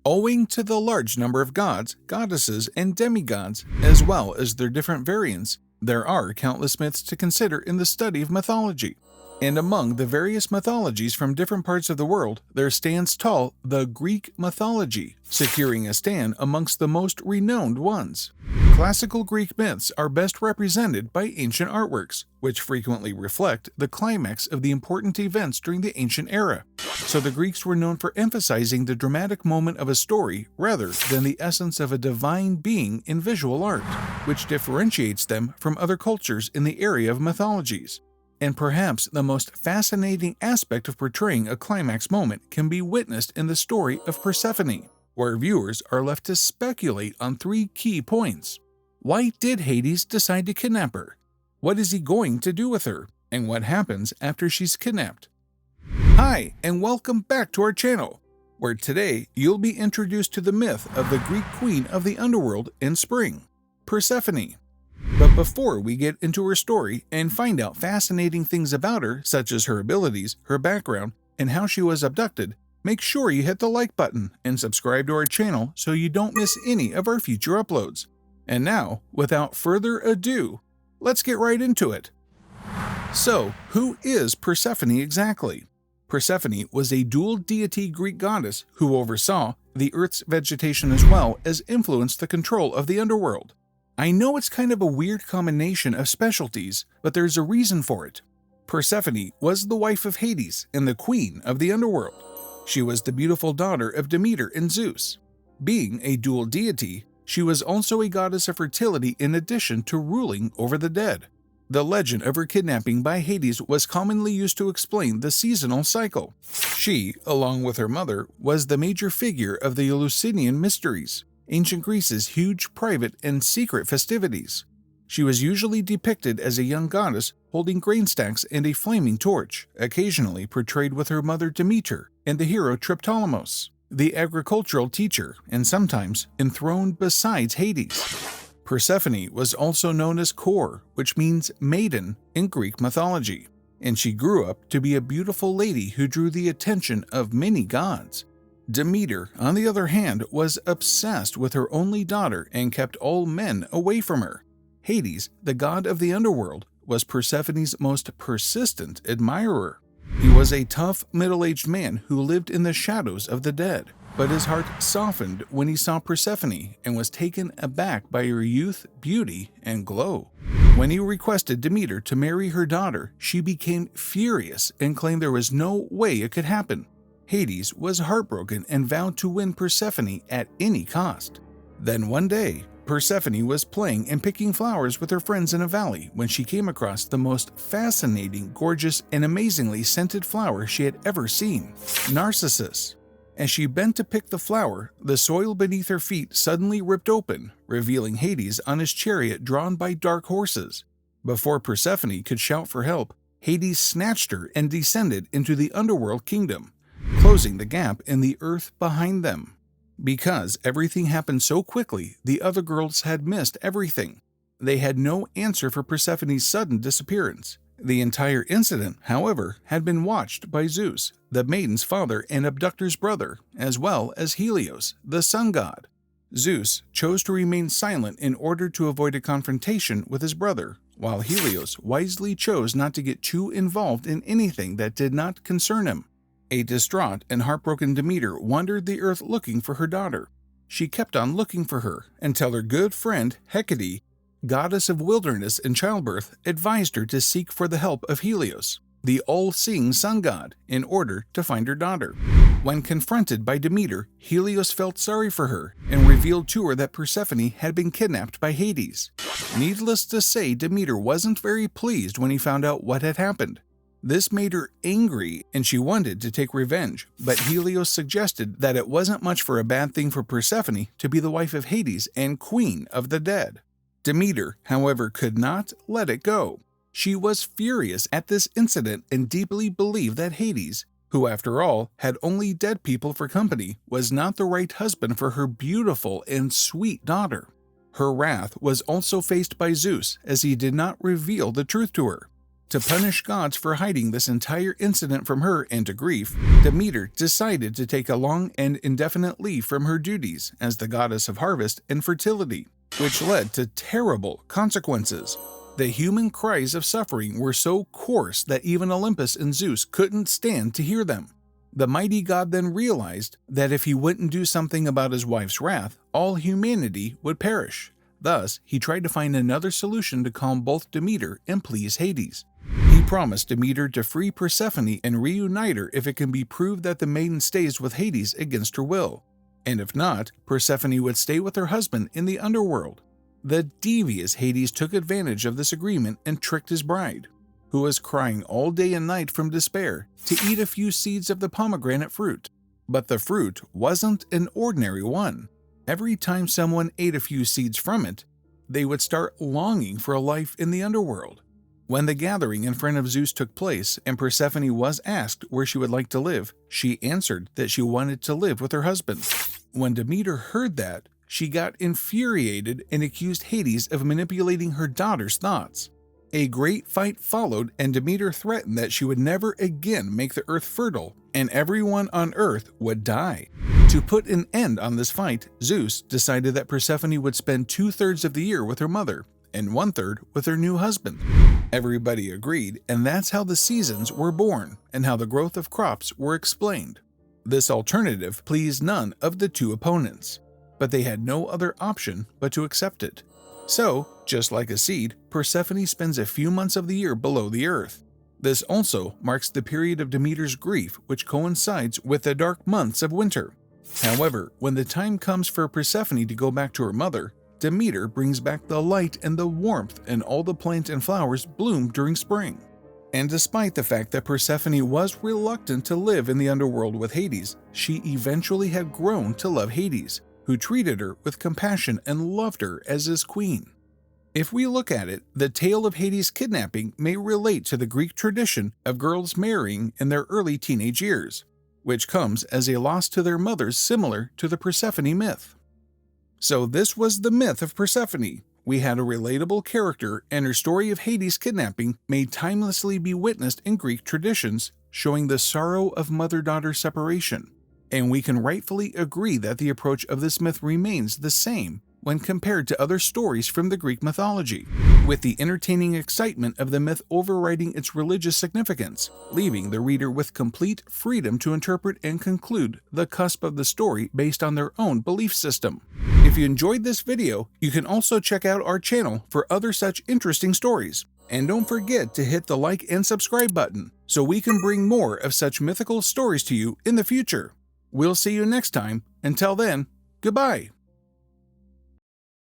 Owing to the large number of gods, goddesses, and demigods, as well as their different variants, there are countless myths to consider in the study of mythology. And among the various mythologies from different parts of the world, there stands tall the Greek mythology, securing a stand amongst the most renowned ones. Classical Greek myths are best represented by ancient artworks, which frequently reflect the climax of the important events during the ancient era. So the Greeks were known for emphasizing the dramatic moment of a story rather than the essence of a divine being in visual art, which differentiates them from other cultures in the area of mythologies. And perhaps the most fascinating aspect of portraying a climax moment can be witnessed in the story of Persephone, where viewers are left to speculate on three key points. Why did Hades decide to kidnap her? What is he going to do with her? And what happens after she's kidnapped? Hi, and welcome back to our channel, where today you'll be introduced to the myth of the Greek queen of the underworld in spring, Persephone. But before we get into her story and find out fascinating things about her, such as her abilities, her background, and how she was abducted, make sure you hit the like button and subscribe to our channel so you don't miss any of our future uploads. And now, without further ado, let's get right into it. So, who is Persephone exactly? Persephone was a dual deity Greek goddess who oversaw the Earth's vegetation as well as influenced the control of the underworld. I know it's kind of a weird combination of specialties, but there's a reason for it. Persephone was the wife of Hades and the queen of the underworld. She was the beautiful daughter of Demeter and Zeus. Being a dual deity, she was also a goddess of fertility in addition to ruling over the dead. The legend of her kidnapping by Hades was commonly used to explain the seasonal cycle. She, along with her mother, was the major figure of the Eleusinian mysteries, ancient Greece's huge private and secret festivities. She was usually depicted as a young goddess holding grain stacks and a flaming torch, occasionally portrayed with her mother Demeter and the hero Triptolemus, the agricultural teacher, and sometimes enthroned beside Hades. Persephone was also known as 𝐴, which means maiden in Greek mythology, and she grew up to be a beautiful lady who drew the attention of many gods. Demeter, on the other hand, was obsessed with her only daughter and kept all men away from her. Hades, the god of the underworld, was Persephone's most persistent admirer. He was a tough, middle-aged man who lived in the shadows of the dead, but his heart softened when he saw Persephone and was taken aback by her youth, beauty, and glow. When he requested Demeter to marry her daughter, she became furious and claimed there was no way it could happen. Hades was heartbroken and vowed to win Persephone at any cost. Then one day, Persephone was playing and picking flowers with her friends in a valley when she came across the most fascinating, gorgeous, and amazingly scented flower she had ever seen, Narcissus. As she bent to pick the flower, the soil beneath her feet suddenly ripped open, revealing Hades on his chariot drawn by dark horses. Before Persephone could shout for help, Hades snatched her and descended into the underworld kingdom, closing the gap in the earth behind them. Because everything happened so quickly, the other girls had missed everything. They had no answer for Persephone's sudden disappearance. The entire incident, however, had been watched by Zeus, the maiden's father and abductor's brother, as well as Helios, the sun god. Zeus chose to remain silent in order to avoid a confrontation with his brother, while Helios wisely chose not to get too involved in anything that did not concern him. A distraught and heartbroken Demeter wandered the earth looking for her daughter. She kept on looking for her until her good friend Hecate, goddess of wilderness and childbirth, advised her to seek for the help of Helios, the all-seeing sun god, in order to find her daughter. When confronted by Demeter, Helios felt sorry for her and revealed to her that Persephone had been kidnapped by Hades. Needless to say, Demeter wasn't very pleased when he found out what had happened. This made her angry and she wanted to take revenge, but Helios suggested that it wasn't much for a bad thing for Persephone to be the wife of Hades and queen of the dead. Demeter, however, could not let it go. She was furious at this incident and deeply believed that Hades, who after all had only dead people for company, was not the right husband for her beautiful and sweet daughter. Her wrath was also faced by Zeus as he did not reveal the truth to her. To punish gods for hiding this entire incident from her and to grief, Demeter decided to take a long and indefinite leave from her duties as the goddess of harvest and fertility, which led to terrible consequences. The human cries of suffering were so coarse that even Olympus and Zeus couldn't stand to hear them. The mighty god then realized that if he wouldn't do something about his wife's wrath, all humanity would perish. Thus, he tried to find another solution to calm both Demeter and please Hades. He promised Demeter to free Persephone and reunite her if it can be proved that the maiden stays with Hades against her will. And if not, Persephone would stay with her husband in the underworld. The devious Hades took advantage of this agreement and tricked his bride, who was crying all day and night from despair, to eat a few seeds of the pomegranate fruit. But the fruit wasn't an ordinary one. Every time someone ate a few seeds from it, they would start longing for a life in the underworld. When the gathering in front of Zeus took place and Persephone was asked where she would like to live, she answered that she wanted to live with her husband. When Demeter heard that, she got infuriated and accused Hades of manipulating her daughter's thoughts. A great fight followed, and Demeter threatened that she would never again make the earth fertile, and everyone on earth would die. To put an end on this fight, Zeus decided that Persephone would spend 2/3 of the year with her mother, and 1/3 with her new husband. Everybody agreed, and that's how the seasons were born, and how the growth of crops were explained. This alternative pleased none of the two opponents, but they had no other option but to accept it. So, just like a seed, Persephone spends a few months of the year below the earth. This also marks the period of Demeter's grief, which coincides with the dark months of winter. However, when the time comes for Persephone to go back to her mother, Demeter brings back the light and the warmth, and all the plants and flowers bloom during spring. And despite the fact that Persephone was reluctant to live in the underworld with Hades, she eventually had grown to love Hades, who treated her with compassion and loved her as his queen. If we look at it, the tale of Hades' kidnapping may relate to the Greek tradition of girls marrying in their early teenage years, which comes as a loss to their mothers similar to the Persephone myth. So this was the myth of Persephone. We had a relatable character, and her story of Hades' kidnapping may timelessly be witnessed in Greek traditions, showing the sorrow of mother-daughter separation. And we can rightfully agree that the approach of this myth remains the same when compared to other stories from the Greek mythology, with the entertaining excitement of the myth overriding its religious significance, leaving the reader with complete freedom to interpret and conclude the cusp of the story based on their own belief system. If you enjoyed this video, you can also check out our channel for other such interesting stories. And don't forget to hit the like and subscribe button so we can bring more of such mythical stories to you in the future. We'll see you next time. Until then, goodbye.